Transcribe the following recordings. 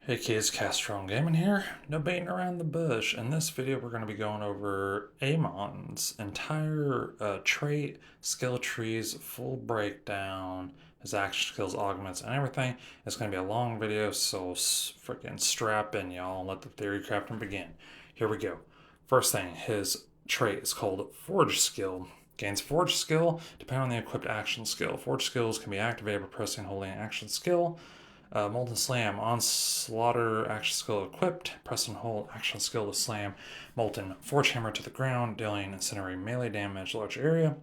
Hey kids, Castrone Gaming here. No beating around the bush. In this video, we're going to be going over Amon's entire trait, skill trees, full breakdown, his action skills, augments, and everything. It's going to be a long video, so freaking strap in, y'all, and let the theory crafting begin. Here we go. First thing, his trait is called Forge Skill. Gains Forge Skill depending on the equipped action skill. Forge skills can be activated by pressing and holding an action skill. Molten Slam, Onslaughter, action skill equipped. Press and hold, action skill to slam Molten Forge Hammer to the ground, dealing incendiary melee damage, large area.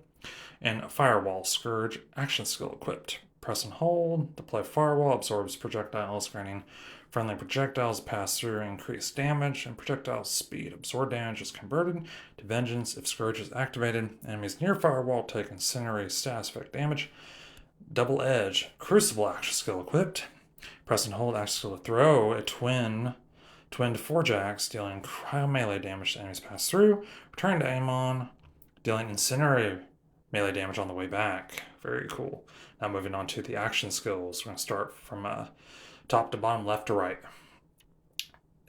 And Firewall, Scourge, action skill equipped. Press and hold, deploy Firewall, absorbs projectiles, granting friendly projectiles pass through increased damage, and projectile speed. Absorb damage is converted to Vengeance if Scourge is activated. Enemies near Firewall take incendiary status effect damage. Double Edge, Crucible, action skill equipped. Press and hold action skill to throw a twinned Forge Axe, dealing cryo melee damage to enemies pass through. Return to Amon, dealing incendiary melee damage on the way back. Very cool. Now moving on to the action skills. We're going to start from top to bottom, left to right.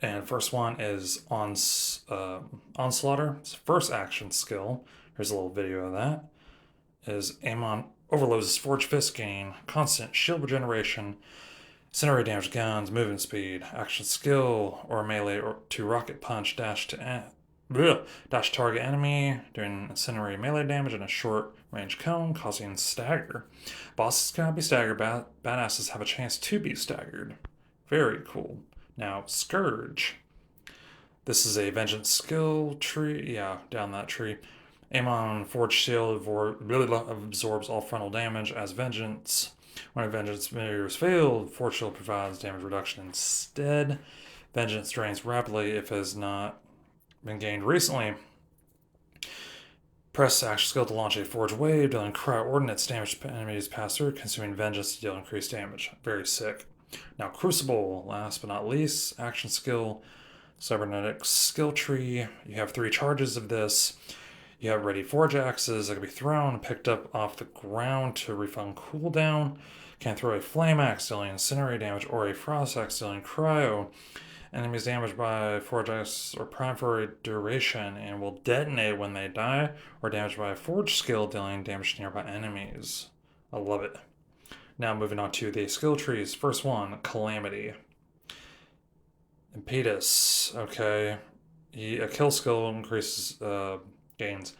And first one is Onslaughter. It's the first action skill. Here's a little video of that. Is Amon overloads his Forge Fist, gain constant shield regeneration, incendiary damage, guns, movement speed, action skill, or melee or to rocket punch, dash target enemy, doing incendiary melee damage in a short range cone, causing stagger. Bosses cannot be staggered, badasses have a chance to be staggered. Very cool. Now, Scourge. This is a vengeance skill tree. Yeah, down that tree. Amon Forge Shield absorbs all frontal damage as Vengeance. When a Vengeance meter is failed, Forge Shield provides damage reduction instead. Vengeance drains rapidly if it has not been gained recently. Press action skill to launch a Forge Wave, dealing cryo ordnance damage to enemies pass through, consuming Vengeance to deal increased damage. Very sick. Now, Crucible, last but not least, action skill, Cybernetic skill tree. You have 3 charges of this. You have ready Forge Axes that can be thrown and picked up off the ground to refund cooldown. Can throw a Flame Axe dealing incendiary damage or a Frost Axe dealing cryo. Enemies damaged by Forge Axe or prime for a duration and will detonate when they die, or damaged by a Forge skill dealing damage to nearby enemies. I love it. Now moving on to the skill trees. First one, Calamity. Impetus. Okay. A kill skill increases gains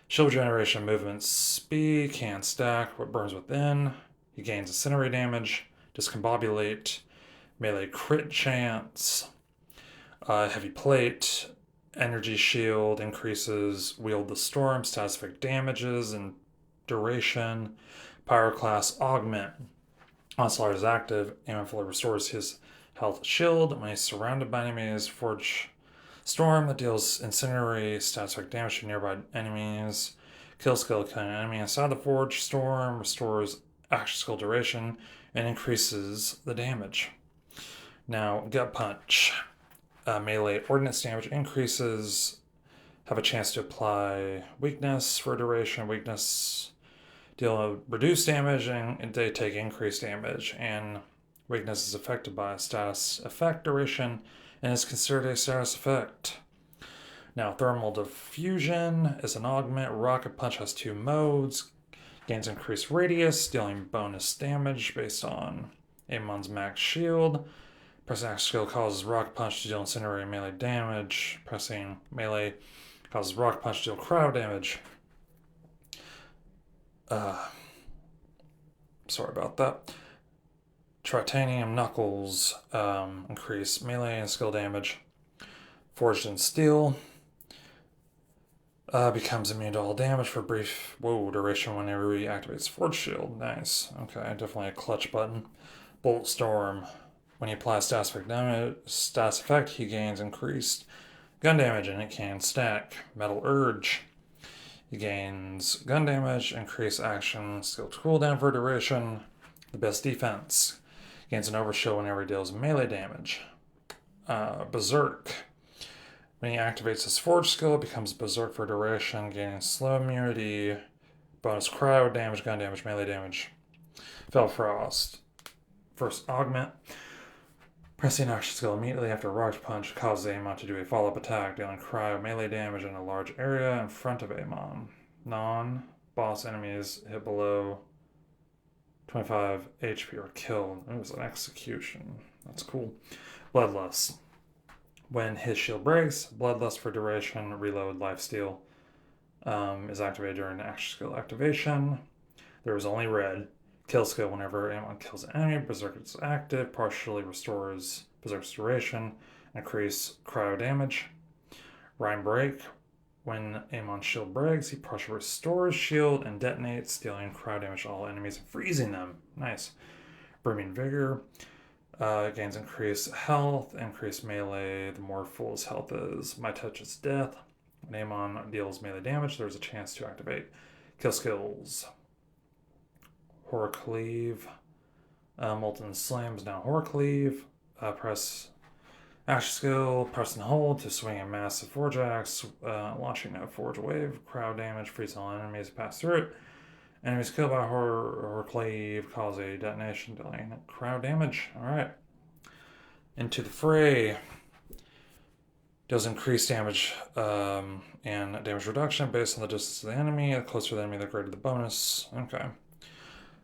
shield generation, movement speed, can stack what burns within. He gains incendiary damage, discombobulate, melee crit chance, heavy plate, energy shield increases, wield the storm, status effect damages and duration, pyroclast augment. Onslaught is active, Amon fully restores his health shield when he's surrounded by enemies. Forge Storm that deals incendiary status effect damage to nearby enemies. Kill skill killing an enemy inside the Forge. Storm restores action skill duration and increases the damage. Now, Gut Punch. Melee ordnance damage increases. Have a chance to apply weakness for duration. Weakness deal reduced damage and they take increased damage. And weakness is affected by status effect duration and is considered a status effect. Now, Thermal Diffusion is an augment. Rocket Punch has 2 modes. Gains increased radius, dealing bonus damage based on Amon's max shield. Pressing action skill causes Rocket Punch to deal incendiary melee damage. Pressing melee causes Rocket Punch to deal cryo damage. Sorry about that. Titanium Knuckles increase melee and skill damage. Forged in Steel becomes immune to all damage for a brief duration whenever he activates Forge Shield. Nice. Okay, definitely a clutch button. Bolt Storm. When he applies status effect, he gains increased gun damage and it can stack. Metal Urge. He gains gun damage, increased action, skill cooldown for duration. The best defense. Gains an overshield whenever he deals melee damage. Berserk. When he activates his Forge skill, it becomes Berserk for duration, gaining slow immunity, bonus cryo damage, gun damage, melee damage. Fell Frost. First augment. Pressing action skill immediately after a rock punch causes Amon to do a follow-up attack, dealing cryo melee damage in a large area in front of Amon. Non-boss enemies hit below 25 HP are killed. It was an execution. That's cool. Bloodlust. When his shield breaks, Bloodlust for duration, reload, lifesteal is activated during action skill activation. There is only red. Kill skill whenever Amon kills an enemy. Berserk is active, partially restores Berserk's duration, increase cryo damage. Rhyme break. When Amon's shield breaks, he partially restores shield and detonates, dealing cryo damage to all enemies and freezing them. Nice. Brimming Vigor. Gains increased health, increased melee, the more full his health is. My Touch is death. When Amon deals melee damage, there's a chance to activate kill skills. Horror Cleave. Molten Slam is now Horror Cleave. Press action skill, press and hold to swing a massive Forge Axe, launching a Forge Wave, crowd damage, freeze all enemies pass through it. Enemies killed by Horror Cleave cause a detonation, dealing crowd damage. Alright. Into the fray. Does increased damage and damage reduction based on the distance of the enemy. The closer the enemy, the greater the bonus. Okay.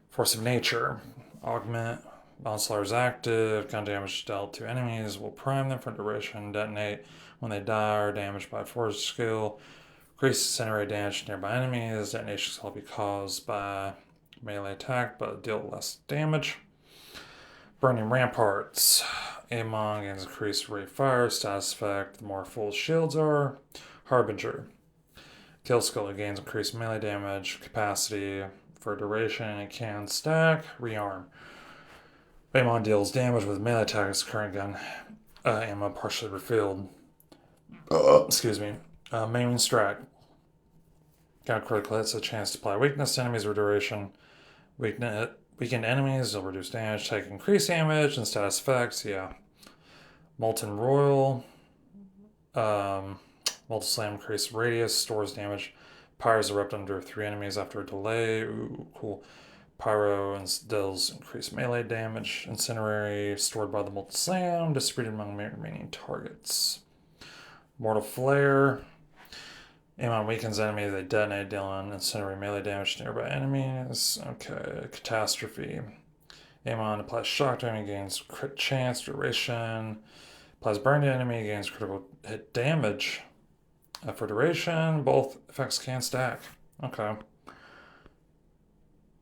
Force of Nature. Augment. Onslaught is active. Gun damage dealt to enemies will prime them for duration. Detonate when they die or damaged by Force skill. Increase incinerate damage to nearby enemies. Detonations will be caused by melee attack, but deal less damage. Burning Ramparts. Amon gains increased rate of fire. Status effect. The more full shields are. Harbinger. Kill skill gains increased melee damage. Capacity for duration. It can stack. Rearm. Amon deals damage with melee attack as current gun ammo partially refilled. Excuse me. Maiming Strike. Got critical hits, a chance to apply weakness to enemies or duration. Weakened enemies will reduce damage, take increased damage, and status effects, yeah. Molten Royal. Molten Slam increased radius, stores damage. Pyros erupt under 3 enemies after a delay. Ooh, cool. Pyro and deals increased melee damage. Incinerary, stored by the Molten Slam, distributed among remaining targets. Mortal Flare. Amon weakens enemy, they detonate, dealing incinerary melee damage to nearby enemies. Okay, Catastrophe. Amon applies shock to enemy, gains crit chance, duration. Applies burn to enemy, gains critical hit damage. For duration, both effects can stack. Okay.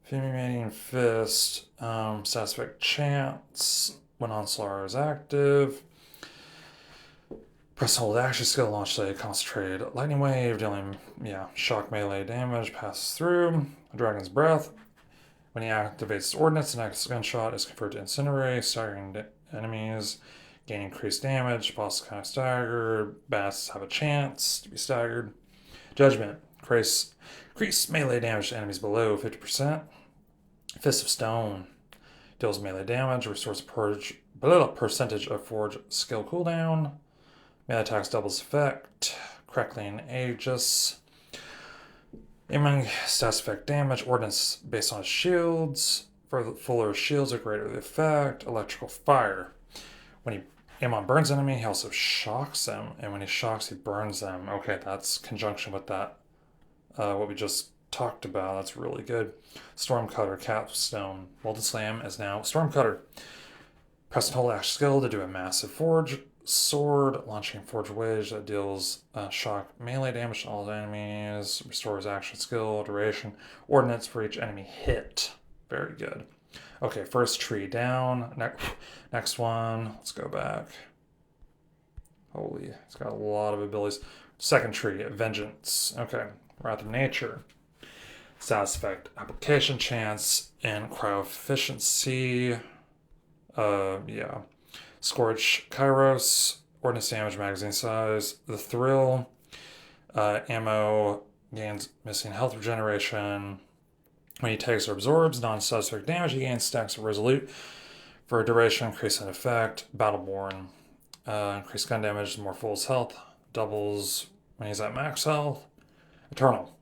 Fulminating Fist. Status effect chance. When Onslaught is active. Press hold action skill, launch a concentrated lightning wave, dealing shock melee damage, passes through. Dragon's Breath. When he activates ordnance, the next gunshot is converted to incinerate, staggering enemies, gain increased damage. Boss kind of staggered. Bats have a chance to be staggered. Judgment. Increase melee damage to enemies below 50%. Fist of Stone. Deals melee damage, restores percentage of Forge skill cooldown. Melee attacks doubles effect. Crackling Aegis. Amon stats effect damage. Ordnance based on shields. For the fuller shields, the greater the effect. Electrical Fire. When Amon burns enemy, he also shocks them. And when he shocks, he burns them. Okay, that's conjunction with that. What we just talked about. That's really good. Stormcutter Capstone. Molten Slam is now Stormcutter. Press and hold action skill to do a massive Forge sword, launching Forge Wedge that deals shock melee damage to all enemies, restores action skill, duration, ordnance for each enemy hit. Very good. Okay, first tree down. Next one. Let's go back. Holy, it's got a lot of abilities. Second tree, Vengeance. Okay, Wrath of Nature. Status effect, application chance, and cryo efficiency. Scorch Kairos, ordnance damage, magazine size. The Thrill, ammo gains missing health regeneration. When he takes or absorbs non-static damage, he gains stacks of Resolute. For a duration, increase in effect. Battleborn, increased gun damage, more full health. Doubles when he's at max health. Eternal,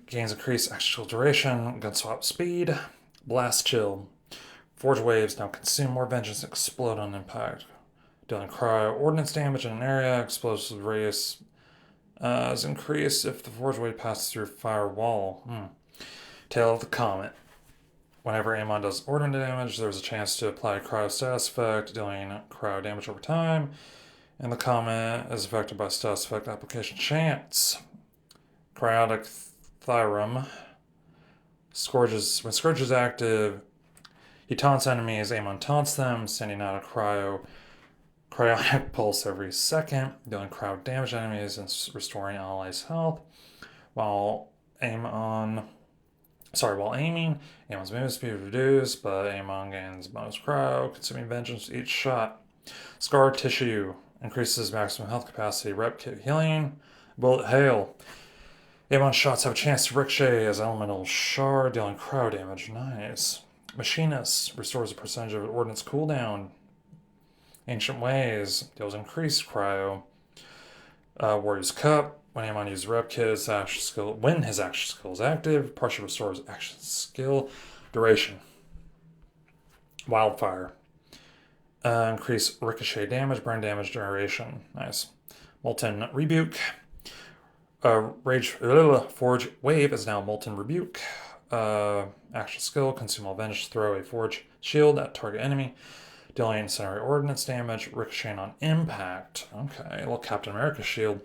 gains increased actual duration, gun swap speed. Blast Chill. Forge waves now consume more vengeance and explode on impact. Dealing cryo ordnance damage in an area, explosive radius is increased if the forge wave passes through a fire wall. Tail of the Comet. Whenever Amon does ordnance damage, there's a chance to apply a cryo status effect, dealing cryo damage over time. And the Comet is affected by status effect application chance. Cryotic Thyrum. When Scourge is active, he taunts enemies, Amon taunts them, sending out a cryonic pulse every second, dealing cryo damage to enemies and restoring allies' health. While aiming, Amon's movement speed is reduced, but Amon gains bonus cryo, consuming vengeance each shot. Scar Tissue increases maximum health capacity, rep kit healing. Bullet Hail. Amon shots have a chance to ricochet as elemental shard, dealing cryo damage. Nice. Machinist restores a percentage of ordnance cooldown. Ancient Ways deals increased cryo. Warrior's Cup. When Amon uses rep kit, his action skill is active, partially restores action skill duration. Wildfire. Increase ricochet damage, burn damage duration. Nice. Molten Rebuke. Forge Wave is now Molten Rebuke. Action skill, consume all vengeance, throw a forge shield at target enemy, dealing incendiary ordnance damage, ricocheting on impact. Okay, a little Captain America shield.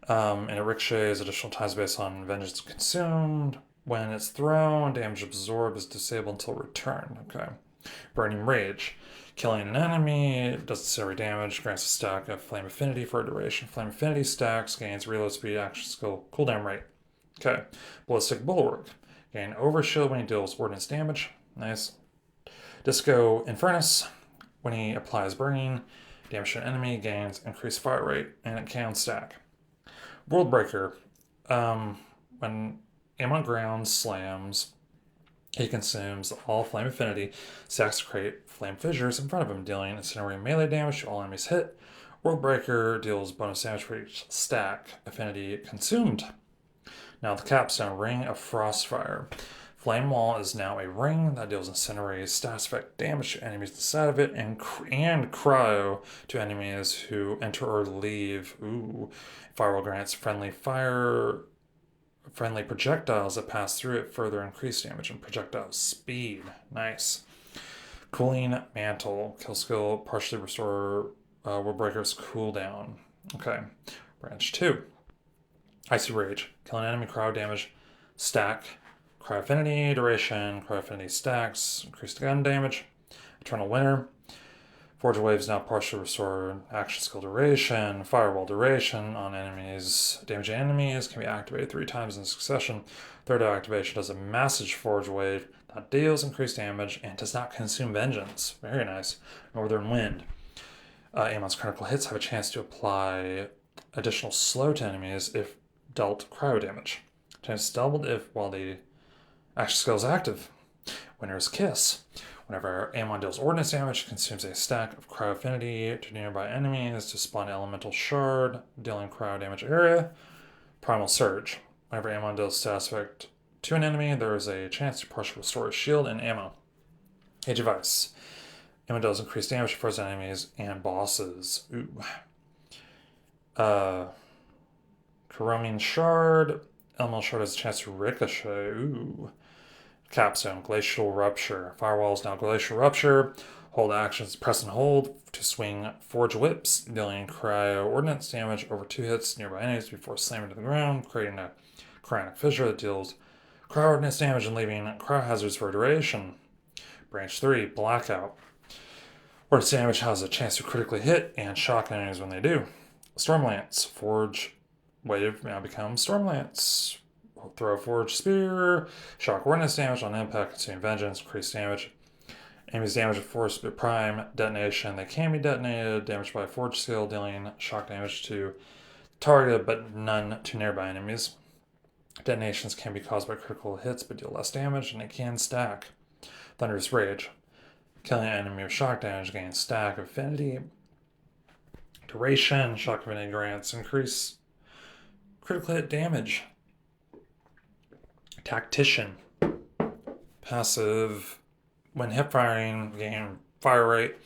And it ricochets additional times based on vengeance consumed. When it's thrown, damage absorbed is disabled until return. Okay. Burning Rage. Killing an enemy does incendiary damage, grants a stack of Flame Affinity for a duration. Flame Affinity stacks, gains reload speed, action skill, cooldown rate. Okay. Ballistic Bulwark. Gain overshield when he deals ordnance damage. Nice. Disco Infernus. When he applies burning damage to an enemy, gains increased fire rate, and it can stack. Worldbreaker. When Amon ground slams, he consumes all Flame Affinity, stacks to create flame fissures in front of him, dealing incendiary melee damage to all enemies hit. Worldbreaker deals bonus damage for each stack affinity consumed. Now the capstone, Ring of Frostfire. Flame Wall is now a ring that deals incendiary status effect damage to enemies inside of it, and cryo to enemies who enter or leave. Ooh. Firewall grants friendly projectiles that pass through it further increase damage and projectile speed. Nice. Cooling Mantle. Kill skill partially restore Worldbreaker's cooldown. Okay. Branch 2. Icy Rage. Kill an enemy, cryo damage, stack. Cryo Affinity, duration, Cryo Affinity stacks, increased gun damage. Eternal Winter. Forge Waves now partially restore action skill duration. Firewall duration on enemies. Damaging enemies can be activated 3 times in succession. Third activation does a massive Forge Wave that deals increased damage and does not consume vengeance. Very nice. Northern Wind. Amon's critical hits have a chance to apply additional slow to enemies if dealt cryo damage. Chance is doubled if while the action skill is active. Winter's Kiss. Whenever Amon deals ordnance damage, consumes a stack of cryo affinity to nearby enemies to spawn elemental shard, dealing cryo damage area. Primal Surge. Whenever Amon deals status effect to an enemy, there is a chance to partially restore his shield and ammo. Age of Ice. Amon deals increased damage to frozen enemies and bosses. Ooh. Corromian Shard. Elemental Shard has a chance to ricochet. Ooh. Capstone, Glacial Rupture. Firewall is now Glacial Rupture. Hold actions, press and hold to swing Forge Whips, dealing cryo ordnance damage over 2 hits nearby enemies before slamming to the ground, creating a cryonic fissure that deals cryo ordnance damage and leaving cryo hazards for a duration. Branch 3, Blackout. Ordnance damage has a chance to critically hit and shock enemies when they do. Stormlance. Forge Wave now becomes Stormlance. Throw a Forge Spear, shock ordnance damage on impact, consuming vengeance, increased damage. Enemies damage with Force Prime detonation. They can be detonated, damaged by a Forge skill, dealing shock damage to target, but none to nearby enemies. Detonations can be caused by critical hits, but deal less damage, and it can stack. Thunderous Rage. Killing an enemy with shock damage gains stack of affinity. Duration, shock affinity grants increase critical hit damage. Tactician. Passive When hip firing, gain fire rate,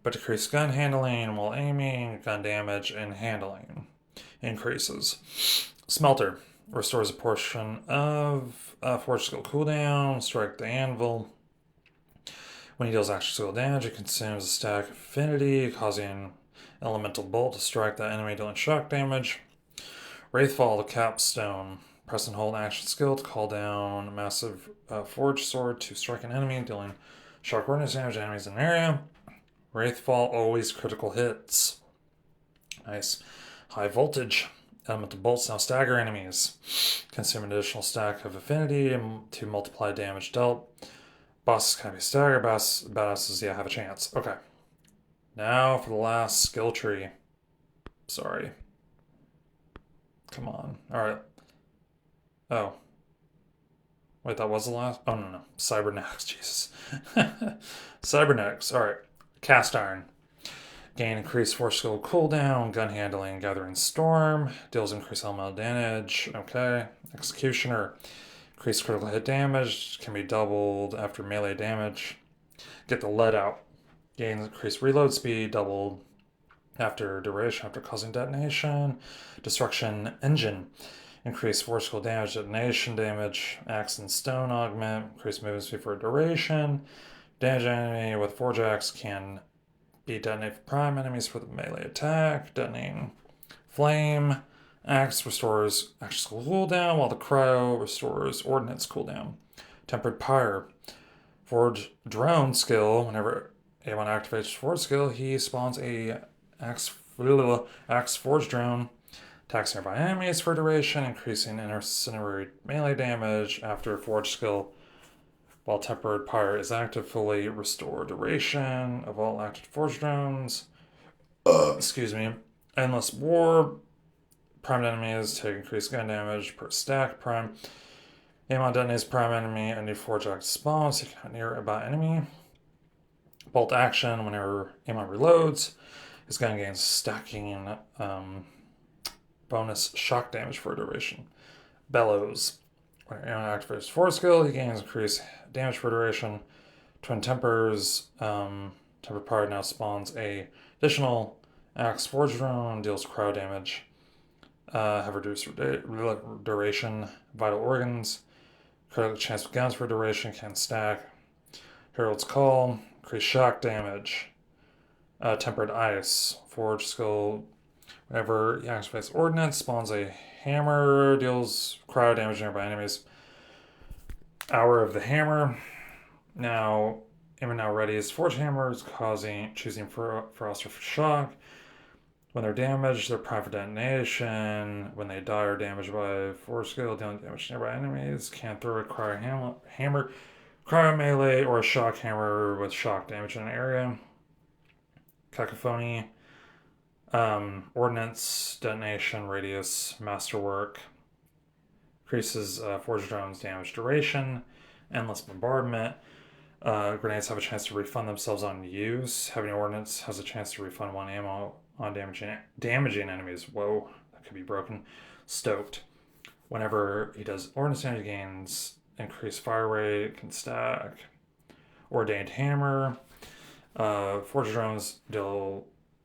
but decrease gun handling while aiming, gun damage, and handling increases. Smelter restores a portion of forge skill cooldown. Strike the anvil. When he deals extra skill damage, it consumes a stack of affinity, causing elemental bolt to strike that enemy, dealing shock damage. Wraithfall, the capstone. Press and hold action skill to call down a massive forge sword to strike an enemy, dealing shock ordnance damage to enemies in an area. Wraithfall, always critical hits. Nice. High voltage. Elemental bolts now stagger enemies. Consume an additional stack of affinity to multiply damage dealt. Bosses can be staggered. Badasses, yeah, have a chance. Okay. Now for the last skill tree. Sorry. Come on. Alright. Oh. Wait, that was the last? Oh, no. Cybernetics, Jesus. Cybernetics. Alright. Cast iron. Gain increased force skill cooldown, gun handling, gathering storm, deals increased elemental damage. Okay. Executioner. Increased critical hit damage, can be doubled after melee damage. Get the lead out. Gains increased reload speed, doubled after duration, after causing detonation. Destruction engine. Increased force skill damage, detonation damage. Axe and stone augment. Increased movement speed for duration. Damage enemy with forge axe can be detonated for prime enemies for the melee attack. Detonating flame. Axe restores action skill cooldown, while the cryo restores ordnance cooldown. Tempered pyre. Forge drone skill. Whenever Amon activates forge skill, he spawns a axe forge drone. Attacks nearby enemies for duration, increasing incendiary melee damage after forge skill. While tempered pyre is active, fully restore duration of all active forge drones. Excuse me. Endless war. Prime enemies take increased gun damage per stack. Prime. Amon detonates prime enemy, a new forge axe spawns. You cannot near about enemy. Bolt action whenever Amon reloads. His gun gains stacking bonus shock damage for a duration. Bellows. When Amon activates force skill, he gains increased damage for duration. Twin Tempers. Tempered Pyre now spawns a additional axe forge drone, deals cryo damage. Have reduced duration. Vital organs. Critical chance of guns for duration can stack. Herald's Call. Increased shock damage. Tempered Ice. Forge skill. Whenever he activates ordnance, spawns a hammer. Deals cryo damage to nearby enemies. Hour of the Hammer. Now, Amon now readies forge hammers, choosing frost or shock. When they're damaged, they're prime for detonation. When they die or damaged by force skill, dealing damage to nearby enemies, can throw a cryo hammer, cryo melee, or a shock hammer with shock damage in an area. Cacophony. Ordnance, detonation, radius, masterwork. Increases forge drones damage duration. Endless bombardment. Grenades have a chance to refund themselves on use. Having ordnance has a chance to refund one ammo on damaging enemies. Whoa, that could be broken. Stoked. Whenever he does ordnance damage, gains increased fire rate, can stack. Ordained hammer. Forge drones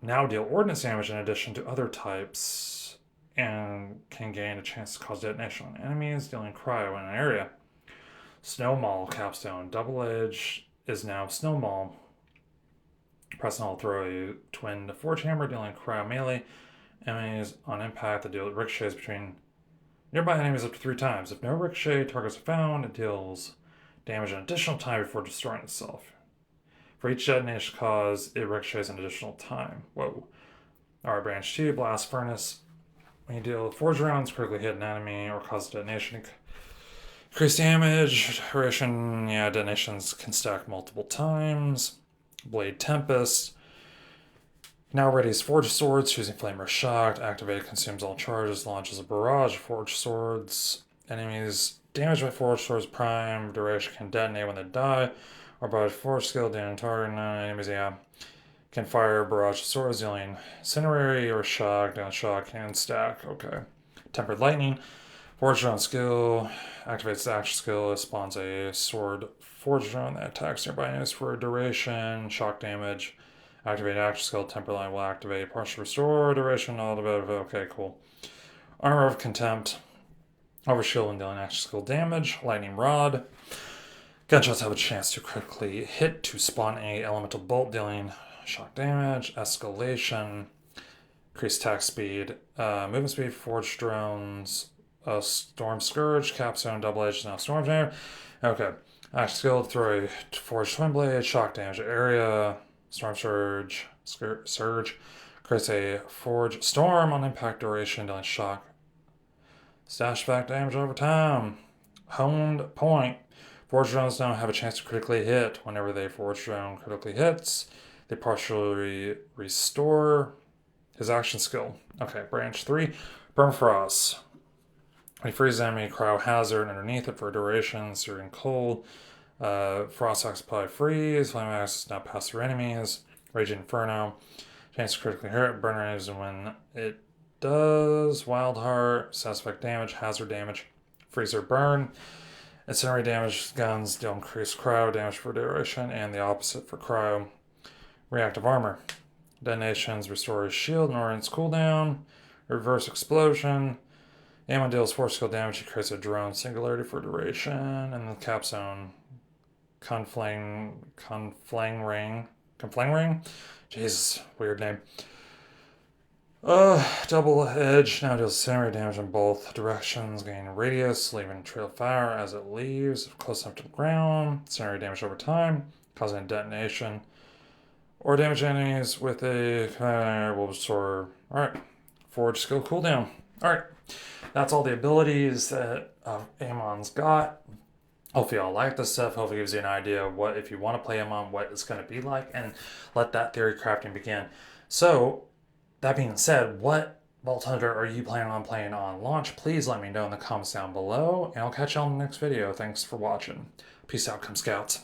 now deal ordnance damage in addition to other types, and can gain a chance to cause detonation on enemies, dealing cryo in an area. Snowmaul capstone. Double edge is now Snowmaul. Press and hold, throw a twin forge hammer, dealing cryo melee. Enemies on impact that deal ricochets between nearby enemies up to 3 times. If no ricochet targets are found, it deals damage an additional time before destroying itself. For each detonation cause, it ricochets an additional time. Whoa. Alright, branch 2, blast furnace. When you deal forge rounds, critically hit an enemy or cause detonation, increase damage, duration, detonations can stack multiple times. Blade Tempest. Now readies forged swords, choosing flame or shock. Activated, consumes all charges, launches a barrage of forged swords. Enemies damaged by forged swords prime duration can detonate when they die, or by forged skill damage target. Enemies, can fire barrage of swords, dealing incinerary or shock. Down shock can stack. Okay. Tempered lightning. Forge drone skill activates the action skill. It spawns a sword forge drone that attacks nearby enemies for a duration. Shock damage. Activate action skill temporarily will activate partial restore duration. All the bit. Okay, cool. Armor of Contempt. Overshield when dealing action skill damage. Lightning Rod. Gunshots have a chance to critically hit to spawn a elemental bolt dealing shock damage. Escalation. Increased attack speed. Movement speed. Forge drones. Storm Scourge. Capstone. Double Edge. Now Storm Jam. Okay. Action skill. Throw a Forged Twin Blade. Shock damage area. Storm Surge. Surge. Creates a Forge Storm on impact duration. Dealing shock. Stash back damage over time. Honed point. Forge drones now have a chance to critically hit. Whenever they Forge drone critically hits, they partially restore his action skill. Okay, branch 3. Burn Frost. When you freeze enemy, cryo hazard underneath it for a duration. Searing cold. Frost occupy freeze. Flame axis now pass through enemies. Raging Inferno. Chance to critically hurt. Burn enemies when it does. Wild Heart. Satisfact damage. Hazard damage. Freezer burn. Incinerate damage guns deal increased cryo damage for duration, and the opposite for cryo. Reactive armor. Detonations restore his shield and its cooldown. Reverse explosion. Amon deals 4 skill damage. He creates a drone singularity for duration. And the capstone. Conflang ring. Jesus, weird name. Double edge now deals incinerate damage in both directions, gain radius, leaving trail of fire as it leaves, close enough to the ground, incinerate damage over time, causing a detonation, or damage enemies with a will restore. Alright, Forge skill cooldown. Alright, that's all the abilities that Amon's got. Hopefully y'all like this stuff. Hopefully it gives you an idea of what, if you want to play Amon, what it's going to be like, and let that theory crafting begin. So, that being said, what Vault Hunter are you planning on playing on launch? Please let me know in the comments down below, and I'll catch you on the next video. Thanks for watching. Peace out, Come Scouts.